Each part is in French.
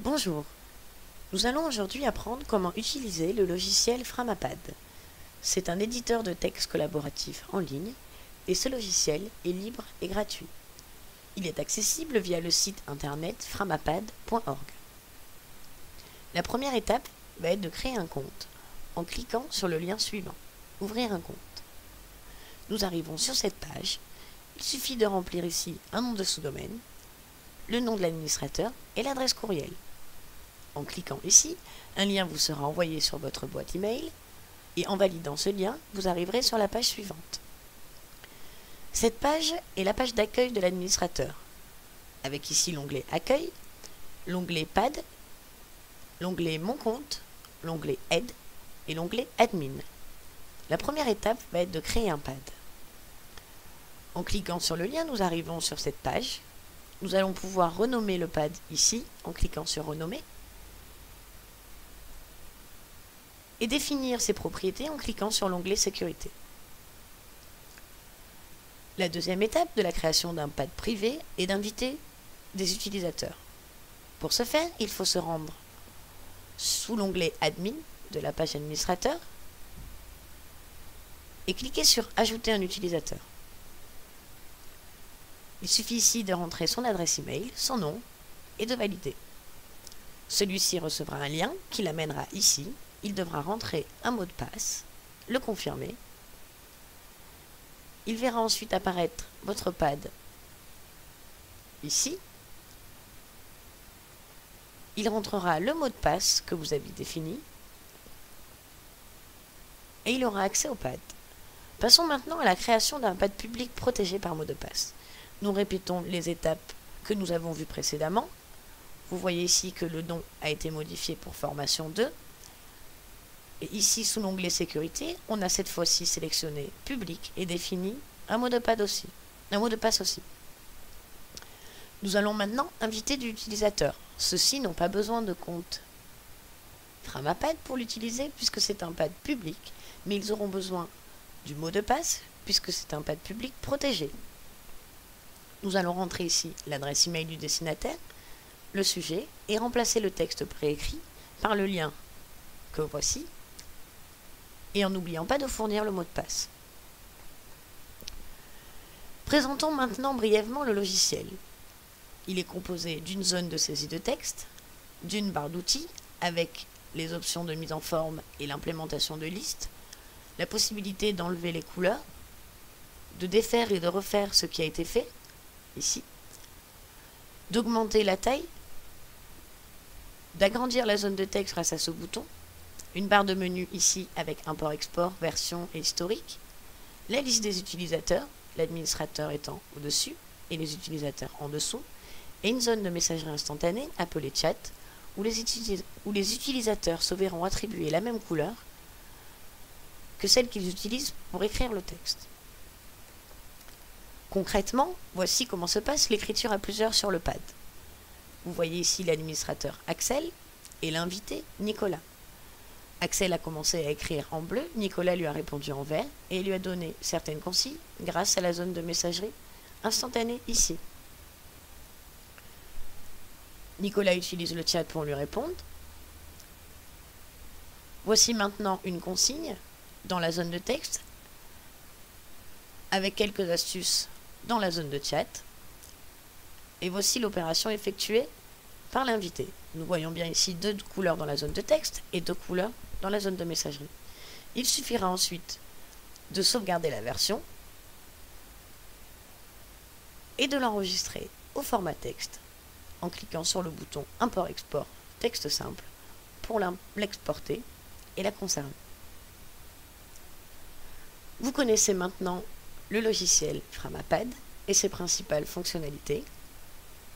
Bonjour, nous allons aujourd'hui apprendre comment utiliser le logiciel Framapad. C'est un éditeur de texte collaboratif en ligne et ce logiciel est libre et gratuit. Il est accessible via le site internet framapad.org. La première étape va être de créer un compte en cliquant sur le lien suivant, ouvrir un compte. Nous arrivons sur cette page, il suffit de remplir ici un nom de sous-domaine, le nom de l'administrateur et l'adresse courriel. En cliquant ici, un lien vous sera envoyé sur votre boîte email et en validant ce lien, vous arriverez sur la page suivante. Cette page est la page d'accueil de l'administrateur, avec ici l'onglet Accueil, l'onglet Pad, l'onglet Mon compte, l'onglet Aide et l'onglet Admin. La première étape va être de créer un pad. En cliquant sur le lien, nous arrivons sur cette page. Nous allons pouvoir renommer le pad ici en cliquant sur Renommer et définir ses propriétés en cliquant sur l'onglet Sécurité. La deuxième étape de la création d'un pad privé est d'inviter des utilisateurs. Pour ce faire, il faut se rendre sous l'onglet Admin de la page administrateur et cliquer sur Ajouter un utilisateur. Il suffit ici de rentrer son adresse email, son nom et de valider. Celui-ci recevra un lien qui l'amènera ici. Il devra rentrer un mot de passe, le confirmer. Il verra ensuite apparaître votre pad ici. Il rentrera le mot de passe que vous avez défini et il aura accès au pad. Passons maintenant à la création d'un pad public protégé par mot de passe. Nous répétons les étapes que nous avons vues précédemment. Vous voyez ici que le nom a été modifié pour formation 2. Et ici, sous l'onglet Sécurité, on a cette fois-ci sélectionné Public et défini un mot de passe aussi. Nous allons maintenant inviter des utilisateurs. Ceux-ci n'ont pas besoin de compte Framapad pour l'utiliser puisque c'est un pad public, mais ils auront besoin du mot de passe puisque c'est un pad public protégé. Nous allons rentrer ici l'adresse email du destinataire, le sujet et remplacer le texte préécrit par le lien que voici et en n'oubliant pas de fournir le mot de passe. Présentons maintenant brièvement le logiciel. Il est composé d'une zone de saisie de texte, d'une barre d'outils avec les options de mise en forme et l'implémentation de listes, la possibilité d'enlever les couleurs, de défaire et de refaire ce qui a été fait, ici, d'augmenter la taille, d'agrandir la zone de texte grâce à ce bouton, une barre de menu ici avec import-export, version et historique, la liste des utilisateurs, l'administrateur étant au-dessus et les utilisateurs en dessous, et une zone de messagerie instantanée appelée chat, où les utilisateurs se verront attribuer la même couleur que celle qu'ils utilisent pour écrire le texte. Concrètement, voici comment se passe l'écriture à plusieurs sur le pad. Vous voyez ici l'administrateur Axel et l'invité Nicolas. Axel a commencé à écrire en bleu, Nicolas lui a répondu en vert et lui a donné certaines consignes grâce à la zone de messagerie instantanée ici. Nicolas utilise le chat pour lui répondre. Voici maintenant une consigne dans la zone de texte avec quelques astuces dans la zone de chat. Et voici l'opération effectuée par l'invité. Nous voyons bien ici 2 couleurs dans la zone de texte et 2 couleurs dans la zone de messagerie. Il suffira ensuite de sauvegarder la version et de l'enregistrer au format texte en cliquant sur le bouton Import-Export texte simple pour l'exporter et la conserver. Vous connaissez maintenant le logiciel Framapad et ses principales fonctionnalités.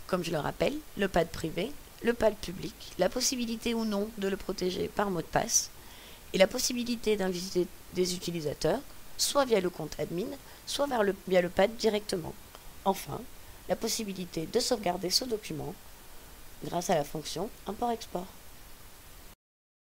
Comme je le rappelle, le pad privé, le pad public, la possibilité ou non de le protéger par mot de passe et la possibilité d'inviter des utilisateurs, soit via le compte admin, soit via le pad directement. Enfin, la possibilité de sauvegarder ce document grâce à la fonction Import-Export.